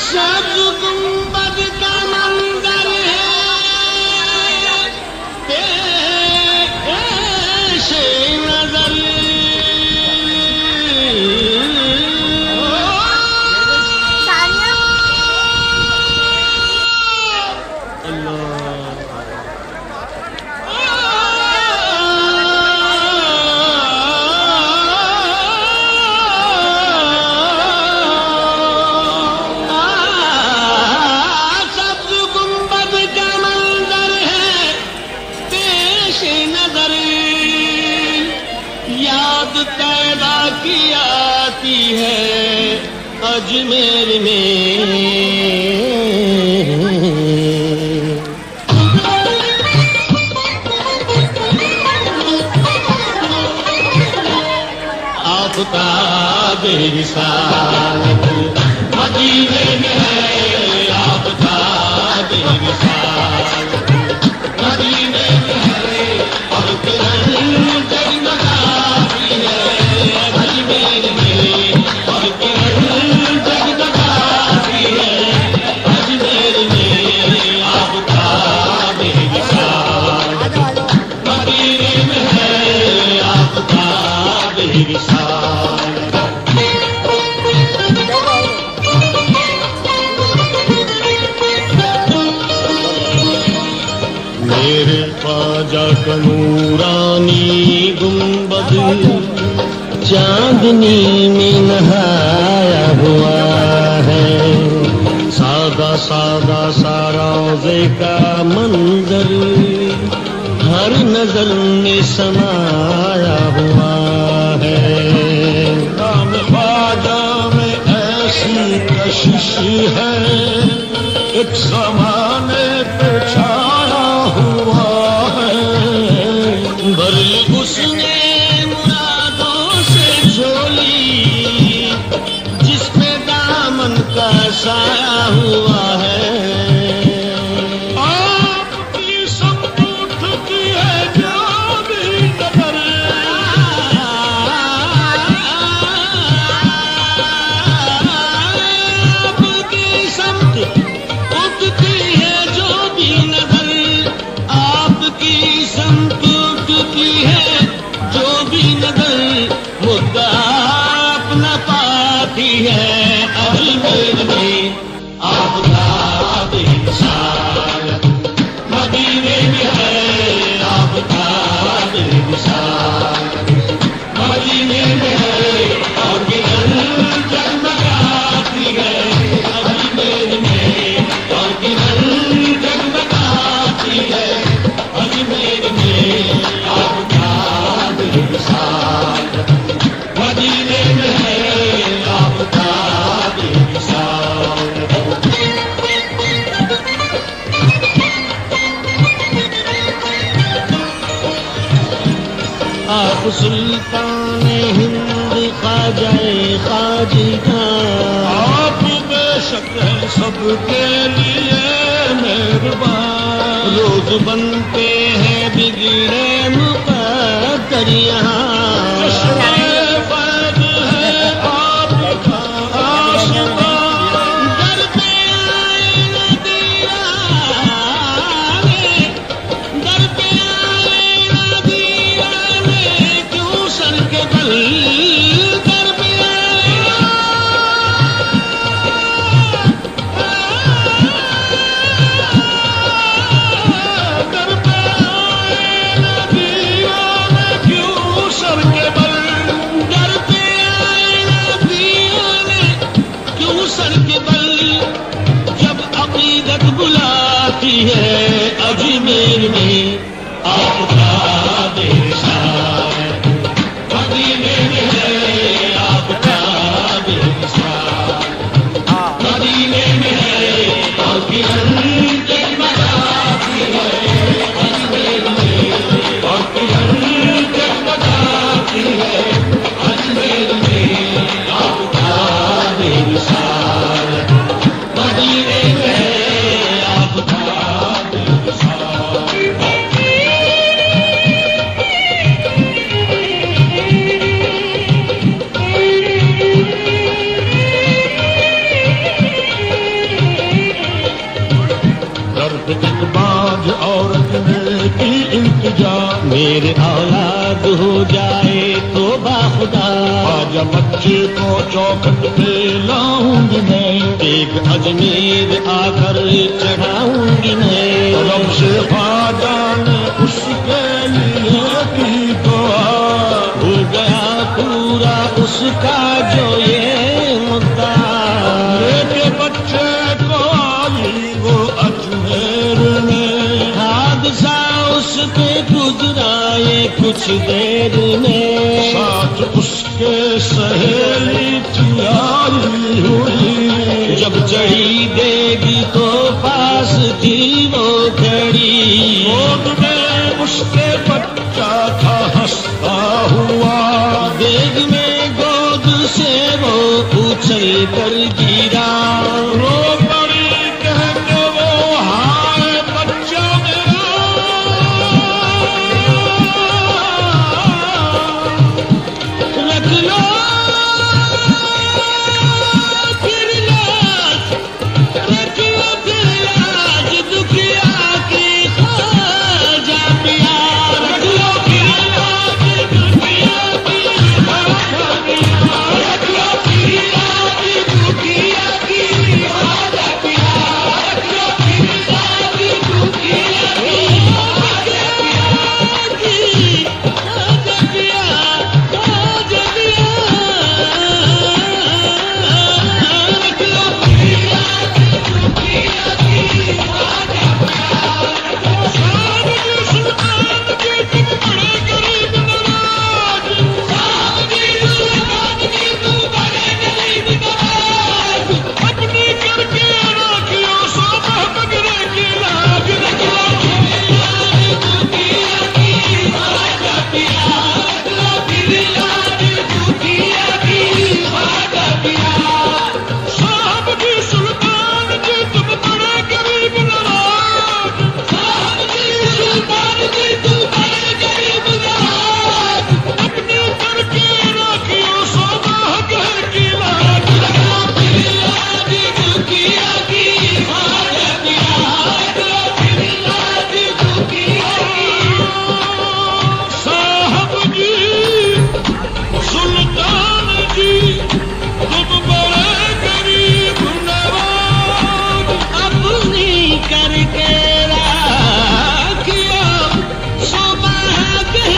सब गुंबद का मंजर है पेश नजर। याद पैदा की आती है अजमेर में। आफ़ताब रिसालत मदीने में है, आफ़ताब रिसालत मदीने में है और किरण जगमगाती है अजमेर में, और किरण जगमगाती है अजमेर में। आफ़ताब रिसालत मदीने में है, आफ़ताब रिसालत। मेरे ख्वाजा का नूरानी गुंबद चांदनी में नहाया हुआ है। सादा सादा सा रोज़े का मंजर हर नजर में समाया हुआ है। नाम ख्वाजा में ऐसी कशिश है एक ज़माने पे छाया हुआ है। भरी उसने मुरादों से झोली जिसमें दामन का साया हुआ है। आपकी संपूर्ण की है जो भी कदर, आपकी संपूर्ण उठती है जो भी नजर, आपकी संपूर्ण की है जो भी नजर, मुद्दा अपना पाती है अजमेर में। आफ़ताब रिसालत मदीने में है, आफ़ताब रिसालत मदीने में है और किरण जगमगाती है अजमेर में, और किरण जगमगाती है अजमेर में। आफ़ताब रिसालत मदीने में है, आफ़ताब रिसालत। आप सुल्तान हिंद ख्वाजाए ख्वाजा, आप बेशक हैं सबके लिए मेहरबान। रोज बनते हैं बिगड़े मुक़द्दर यहाँ, फैज़ है आपका आशिक़ान। दर पे आए न दीवाने, दर पे आए न दीवाने क्यों सर के बल, दर पे दर पे आए न दीवाने क्यों एक बाज औरत ने की इल्तिजा, मेरे औलाद हो जाए तो बाखुदा, ख्वाजा बच्चे को चौखट पे लाऊंगी मैं, एक अजमेर आकर चढ़ाऊंगी मैं। रब से ख्वाजा ने उसके लिए की दुआ, हो गया पूरा उसका जो ये मुद्दा। लेके बच्चे को आई वो अजमेर में, हादसा उस पे गुजरा ये कुछ देर में, साथ उसके सहेली थी आई हुई, जब चढ़ी देगी तो पास थी वो खड़ी, गोद में उसके बच्चा था हंसता हुआ, देग में गोद से वो उछल कर गिरा, रो पड़ी कहते वो हाय बच्चा मेरा, रख लो फिर लाज, रख लो फिर लाज दुखिया की ख्वाजा पिया, रख लो फिर लाज दुखिया की ख्वाजा पिया, रख लो फिर लाज दुखिया की ख्वाजा पिया, रख लो फिर लाज दुखिया की ख्वाजा पिया, ख्वाजा पिया, रख लो फिर लाज दुखिया की ख्वाजा पिया। शाम की सुल्तान के तुम बड़े गरीब नवाज, शाम की सुल्तान की तू बड़े गरीब नवाज, अपनी करके राखियों सो बगरे की लाज, रख लो फिर लाज दुखिया की ख्वाजा पिया, रख लो फिर लाज दुखिया की ख्वाजा पिया। शाम की सुल्तान के तुम बड़े गरीब नवाज, शाम की सुल्तान की तू बड़े गरीब नवाज, अपनी करके राखियों सो बगरे की लाज, रख लो फिर लाज दुखिया की ख्वाजा पिया, रख लो फिर लाज दुखिया की। साहब जी सुल्तान जी तुम बड़े गरीब नवाज, अपनी करके राखियो सौभाग्य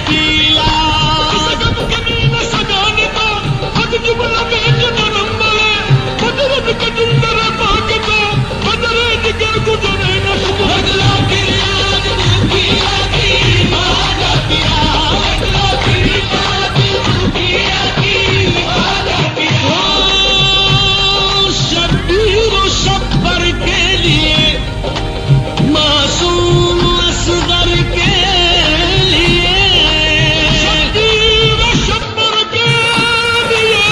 की लाज, गम कमी न सजाने का हक जुमला बेच नरम मले, बदरत के जुंदर पाकता बदरे जिगर गुजरे न रख लो फिर लाज दुखिया की ख्वाजा पिया, रख लो फिर लाज दुखिया की ख्वाजा पिया। शब्बीर व शब्बर के लिए, मासूम असगर के लिए, शब्बीर शब्बर के लिए,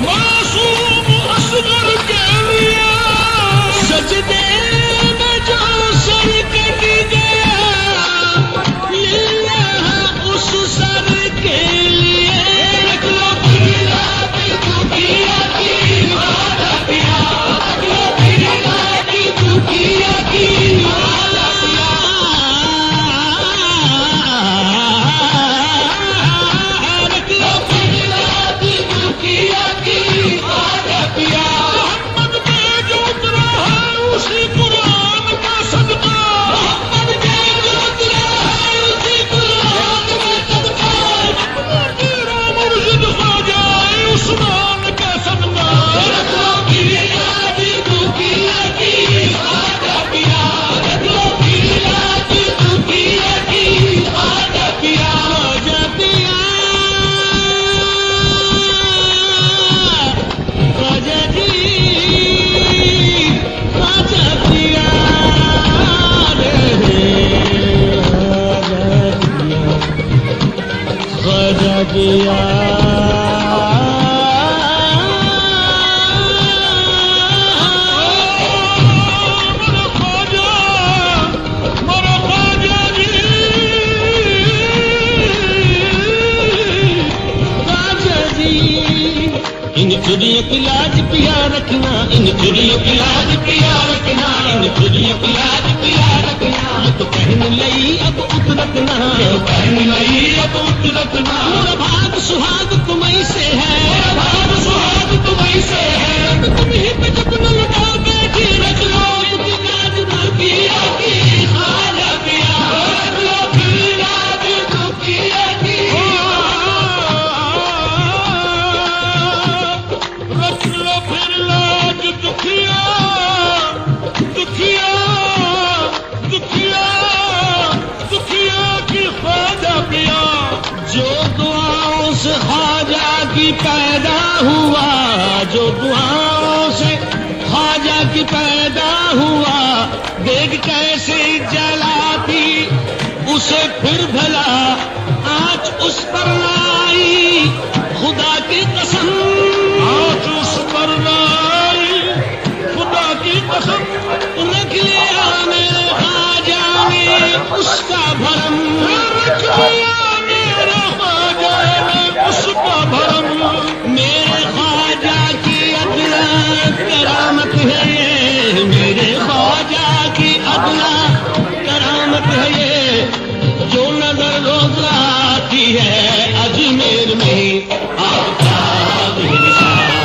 मासूम असगर के लिए, सजदे में जो सर कट गया, लिल्लाह उस सर के लिए, रख लो फिर लाज दुखिया की ख्वाजा पिया, रख लो फिर लाज दुखिया की ख्वाजा पिया, रख लो फिर लाज दुखिया की ख्वाजा पिया। मोहम्मद पे जो उतरा है उसी कुरान का सदका, मोहम्मद के जो उतरा है उसी कुरान का सदका, तेरा मुर्शिद ख्वाजा उस्मान का सदका, रख लो फिर लाज दुखिया की ख्वाजा पिया, रख लो फिर लाज दुखिया की ख्वाजा पिया, ख्वाजा पिया, ख्वाजा जी, ख्वाजा पिया रे, ख्वाजा पिया, मेरा ख्वाजा जी, ख्वाजा जी, इन चिड़ियों की लाज पिया रखना, इन चुरियों की लाज पिया रखना, इन चुरियों की लाज पिया रखना। ये तो पहन लई अब उतरत ना, ये पहन लई अब उतरत ना। मेरा भाग सुहाग तुम्हीं से है, मेरा भाग सुहाग तुम्हीं से है। तुम ही पे जब न लगा बैठी रख लो इतनी लाज ना पिया की खाजा पिया, रख लो फिर लाज तो पिया की। रख लो फिर लाज दुखिया, दुखिया, दुखिया, दुखिया की ख्वाजा पिया। जो दुआओं से ख्वाजा की पैदा हुआ, जो दुआओं से ख्वाजा की पैदा हुआ, देख कैसे जलाती उसे फिर भला आज उस पर लाई खुदा की कसम, आज उस पर लाई खुदा की कसम। रख लिया मेरे ख्वाजा ने उसका भरम, रख लिया मेरे ख्वाजा ने उसका भरम। मेरे ख्वाजा की अदला करामत है ये, मेरे ख्वाजा की अदला करामत है ये। जो नजर रोज आती है अजमेर में आपका निशान,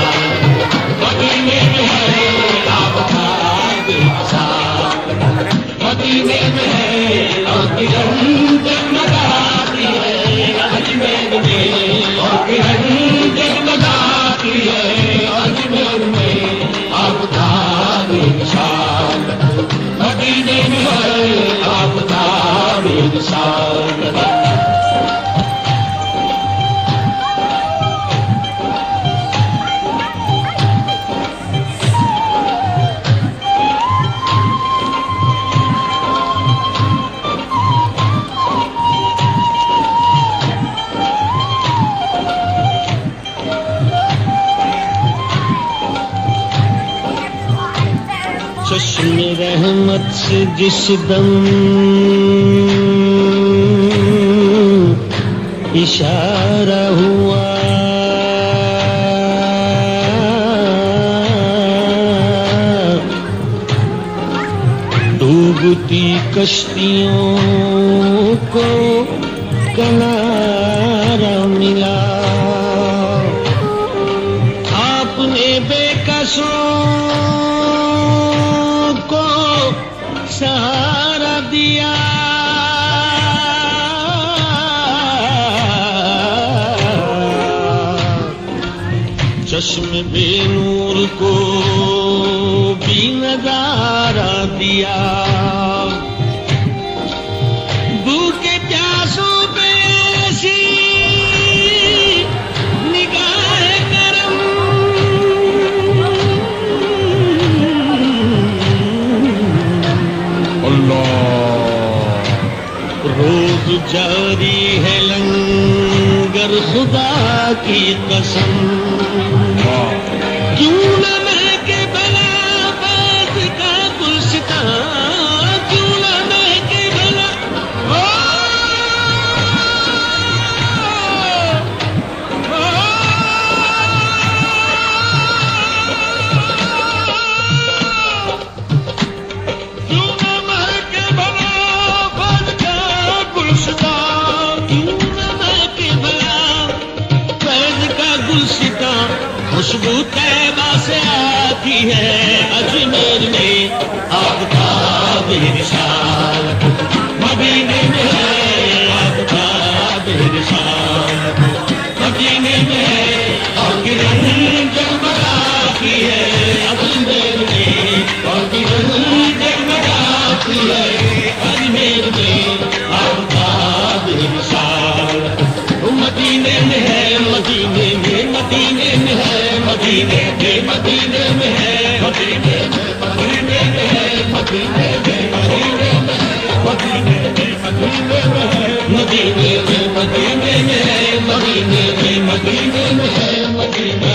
मदीने में है आपका निशान, मदीने में है और किरण जगमगाती है अजमेर में, और किरण जगमगाती है अजमेर में आपका निशान, मदीने में है आपका निशान। चश्म रहमत से जिस दम इशारा हुआ, डूबती कश्तियों को किनारा मिला। आपने बेकसों को सहारा दिया, चश्म बेनूर को भी नजारा दिया। भूखे प्यासों पे ऐसी निगाह करम, रोज जारी है लंगर खुदा की कसम। क्यों न महके भला बात का गुलसितां, क्यों न महके भला क्यों न महके भला फज का गुलसितां, क्यों न महके भला फैज का गुलसितां। खुशबू तैबा से आती है अजमेर में आपका बेनिशान, मदीने में है आपका बेनिशान, मदीने में है और किरण जगमगाती है अजमेर में, और किरण जगमगाती है अजमेर में आपका बेनिशान। मदीने में है, मदीने में, मदीने में है, मदीने में, मदीने में है, मदीने में, मदीने में है, मदीने में, मदीने में है, मदीने में, मदीने में है, मदीने में, मदीने में है, मदीने में, मदीने में है, मदीने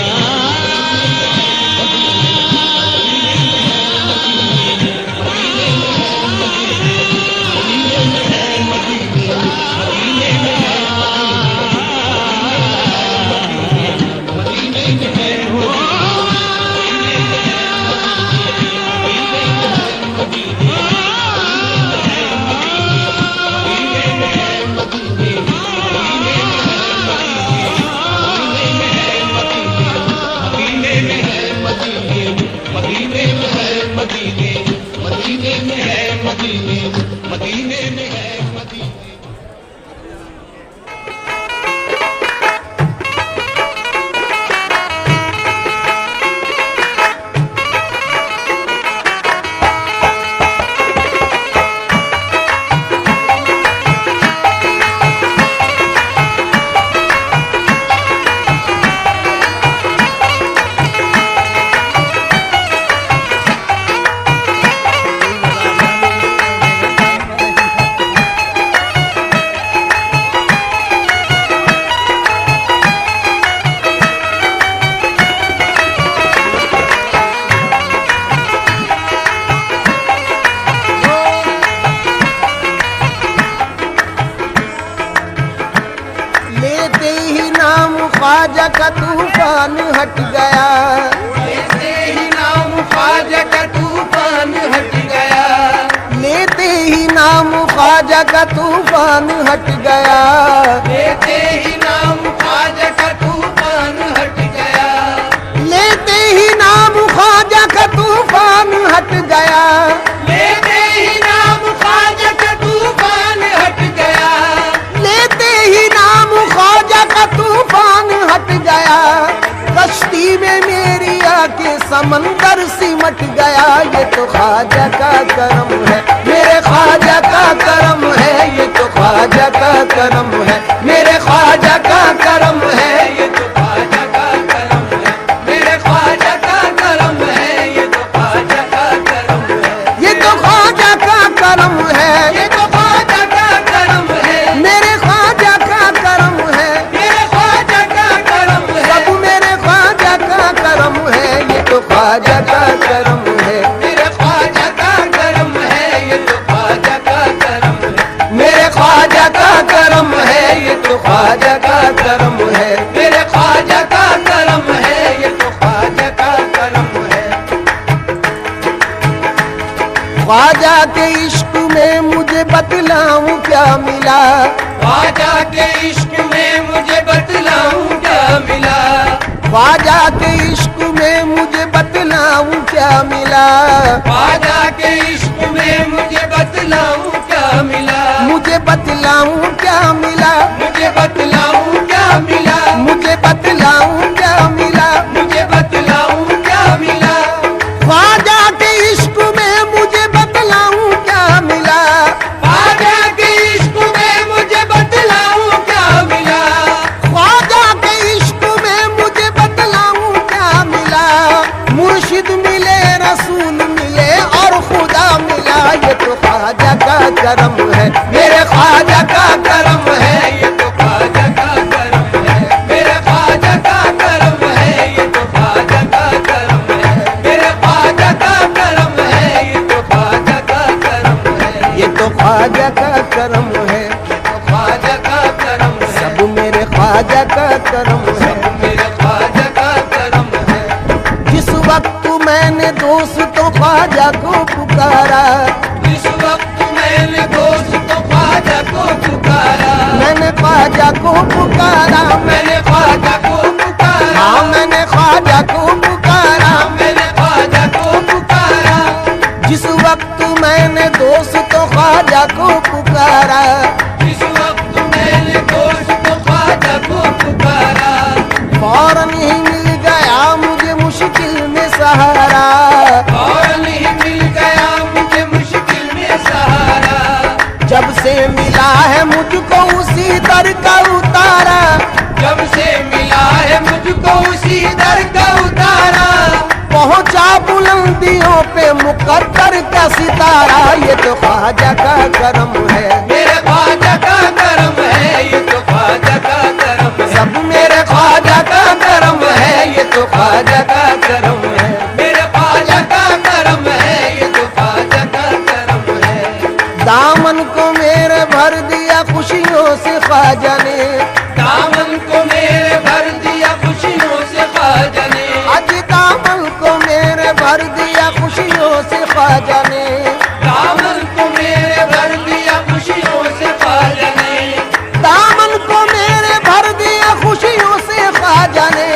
मदीने में है मदीने, मदीने में है मदीने, मदीने में है मदीने। ख्वाजा का तूफान हट गया, लेते ही नाम ख्वाजा का तूफान हट गया, लेते ही नाम ख्वाजा का तूफान हट गया, लेते ही नाम ख्वाजा का तूफान हट गया, लेते ही नाम ख्वाजा का तूफान हट गया, लेते ही नाम ख्वाजा का तूफान हट गया, लेते ही नाम ख्वाजा का तूफान हट गया। कश्ती में मेरी आके समंदर सिमट गया, ये तो ख्वाजा का करम है, मेरे ख्वाजा का करम है, ये तो ख्वाजा का करम है, मेरे ख्वाजा का करम है, ये तो ख्वाजा का करम है, मेरे ख्वाजा का करम है, ये तो ख्वाजा का करम है, ये तो ख्वाजा का करम है, ये तो ख्वाजा का करम है, मेरे ख्वाजा का करम है, मेरे ख्वाजा का करम है, सब मेरे ख्वाजा का करम है, ये तो ख्वाजा का करम है, मेरे ख्वाजा का करम है, ये तो ख्वाजा का करम है, मेरे ख्वाजा का करम है, ये तो ख्वाजा का करम है, मेरे ख्वाजा का करम है, ये तो ख्वाजा का करम है। ख्वाजा के इश्क में मुझे बतलाऊं क्या मिला, ख्वाजा के इश्क में मुझे बतलाऊं क्या मिला, ख्वाजा के इश्क में मुझे बतलाऊं क्या मिला, ख्वाजा के इश्क में मुझे बतलाऊं क्या मिला, मुझे बतलाऊं क्या मिला, मुझे बतलाऊं क्या मिला, मुझे बतलाऊं क्या मिला, मुझे बतलाऊं क्या मिला, ख्वाजा के इश्क में मुझे बतलाऊं क्या मिला, ख्वाजा के इश्क में मुझे बतलाऊं क्या मिला, ख्वाजा के इश्क में मुझे बतलाऊं क्या मिला। मुर्शिद मिले, रसूल मिले और खुदा मिला, ये तो ख्वाजा का करम है, मेरे ख्वाजा का करम है, ये तो ख्वाजा का करम है, मेरे ख्वाजा का करम है, ये तो ख्वाजा का करम है, मेरे ख्वाजा का करम है, ये तो ख्वाजा का करम है, ये तो ख्वाजा का करम है, तो ख्वाजा का करम है, सब मेरे ख्वाजा का करम है। मेरे ख्वाजा का करम है। जिस वक्त मैंने दोस्तों ख्वाजा को पुकारा, इस वक्त मैंने दोस्तों ख्वाजा को पुकारा, मैंने ख्वाजा को पुकारा, मैंने ख्वाजा को पुकारा, हाँ मैंने ख्वाजा को पुकारा। मैंने ख्वाजा को पुकारा, जिस वक्त मैंने दोस्तों ख्वाजा को पुकारा, इस वक्त मैंने दोस्तों ख्वाजा को पुकारा, फौरन ही मिल गया मुझे मुश्किल में सहारा, और नहीं मिल गया मुझे मुश्किल में सहारा, जब से मिला है मुझको उसी दर का उतारा, जब से मिला है मुझको उसी दर का उतारा, पहुंचा बुलंदियों पे मुकद्दर का सितारा, ये तो ख्वाजा का करम है, मेरे ख्वाजा का करम है, ये तो ख्वाजा का करम है, सब मेरे ख्वाजा का करम है, ये तो ख्वाजा का करम है। मेरे ख्वाजा का करम है, ये तो ख्वाजा का करम है। दामन को मेरे भर दिया खुशियों से ख्वाजा ने, दामन को मेरे भर दिया खुशियों से ख्वाजा ने, आज दामन को मेरे भर दिया खुशियों से ख्वाजा ने, दामन को मेरे भर दिया खुशियों से ख्वाजा ने, दामन को मेरे भर दिया खुशियों से ख्वाजा ने,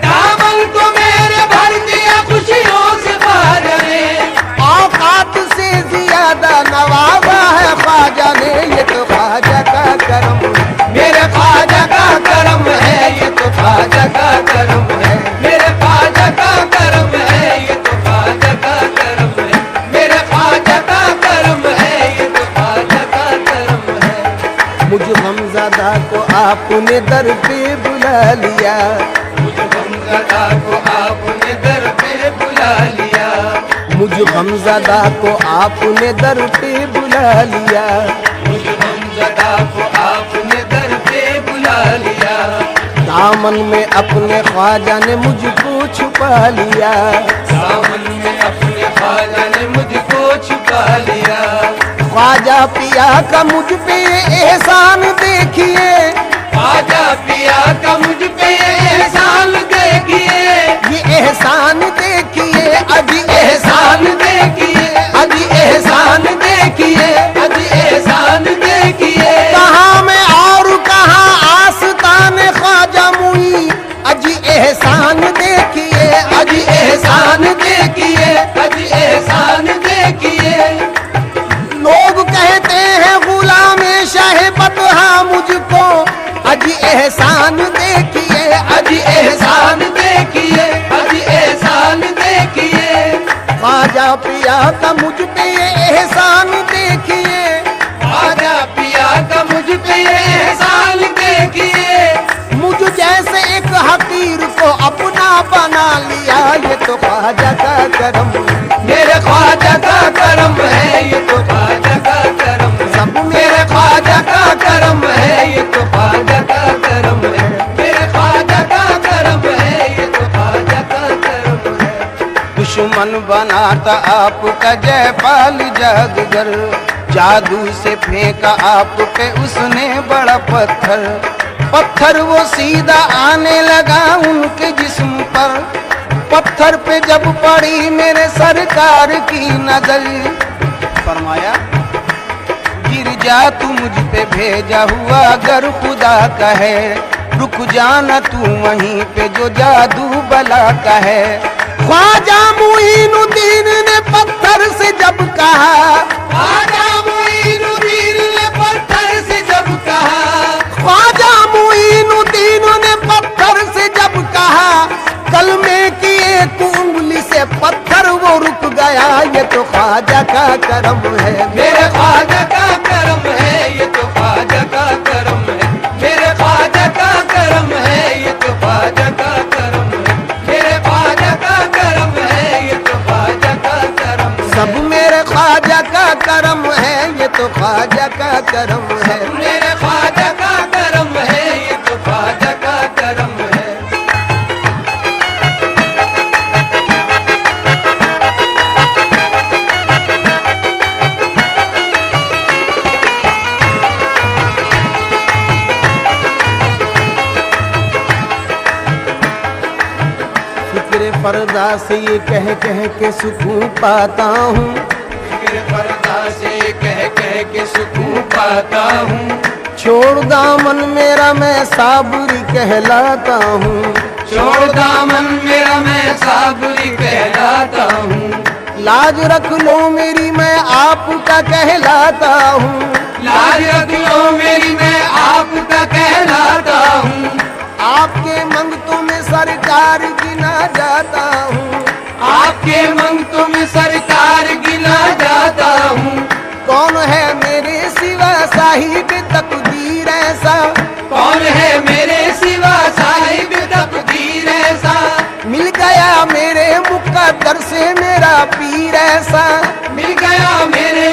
दामन को मेरे भर दिया खुशियों से ख्वाजा गमज़दा को आपने दर पे बुला लिया, मुझ गमज़दा को आपने दर पे बुला लिया, मुझ गमज़दा को आपने दर पे बुला लिया, मुझ गमज़दा को आपने दर पे बुला लिया, दामन में अपने ख्वाजा ने मुझको छुपा लिया, दामन में अपने ख्वाजा ने मुझको छुपा लिया, ख्वाजा पिया का मुझ पे एहसान देखिए, ख्वाजा पिया का मुझ पे एहसान देखिए, ये एहसान देखिए, अभी एहसान देखिए, अभी एहसान देखिए, अभी एहसान देखिए, कहाँ में और कहाँ आस्तान ख्वाजा मुई, अजी एहसान देखिए, अजी एहसान देखिए, अजी एहसान देखिए, लोग कहते हैं गुलाम शाह बतहा मुझको, अजी एहसान देखिए, अजी एहसान देखिए, अजी एहसान देखिए, ख्वाजा पिया का मुझ पे ये एहसान देखिए, ख्वाजा पिया का मुझ पे एहसान देखिए, मुझ जैसे एक हकीर को अपना बना लिया, ये तो ख्वाजा का करम, मेरे ख्वाजा का करम है, ये तो ख्वाजा का करम है, सब मेरे ख्वाजा का करम है, ये तो ख्वाजा का करम है, मेरे ख्वाजा का करम है, ये तो ख्वाजा का करम है। दुश्मन बनाता आपका जयपाल जादूगर, जादू से फेंका आप पे उसने बड़ा पत्थर, पत्थर वो सीधा आने लगा उनके जिस्म पर, पत्थर पे जब पड़ी मेरे सरकार की नजर, फरमाया गिर जा तू मुझ पे भेजा हुआ अगर खुदा का है, रुक जाना तू वहीं पे जो जादू बला का है, ख्वाजा मुईनुद्दीन ने पत्थर से जब कहा, ख्वाजा मुईनुद्दीन ने पत्थर से जब कहा, ख्वाजा मुईनुद्दीन ने पत्थर से जब कहा, कलमे की एक उंगली से पत्थर वो रुक गया, ये तो ख्वाजा का करम है, मेरे ख्वाजा का करम है, ये तो ख्वाजा का करम है, मेरे ख्वाजा का करम है, ये तो ख्वाजा का करम है, मेरे ख्वाजा का करम है, ये तो ख्वाजा का करम है, सब मेरे ख्वाजा का करम है, ये तो ख्वाजा का करम है, मेरे ख्वाजा का करम है, ये तो ख्वाजा का करम है। फिक्र पर्दा से ये कह कह के सुकून पाता हूँ, फिक्र पर्दा से कह कह के सुकून पाता हूँ, छोड़ दामन मेरा मैं साबरी कहलाता हूँ, छोड़ दामन मेरा मैं साबरी कहलाता हूँ, लाज रख लो मेरी मैं आपका कहलाता हूँ, लाज रख लो मेरी मैं आपका कहलाता हूँ, आपके मंगतों में सरकार गिना जाता हूँ, आपके मंगतों में सरकार गिना जाता हूँ, कौन है मेरे सिवा साहिब तकदीर ऐसा, कौन है मेरे सिवा साहिब तकदीर ऐसा, मिल गया मेरे मुकद्दर से मेरा पीर ऐसा, मिल गया मेरे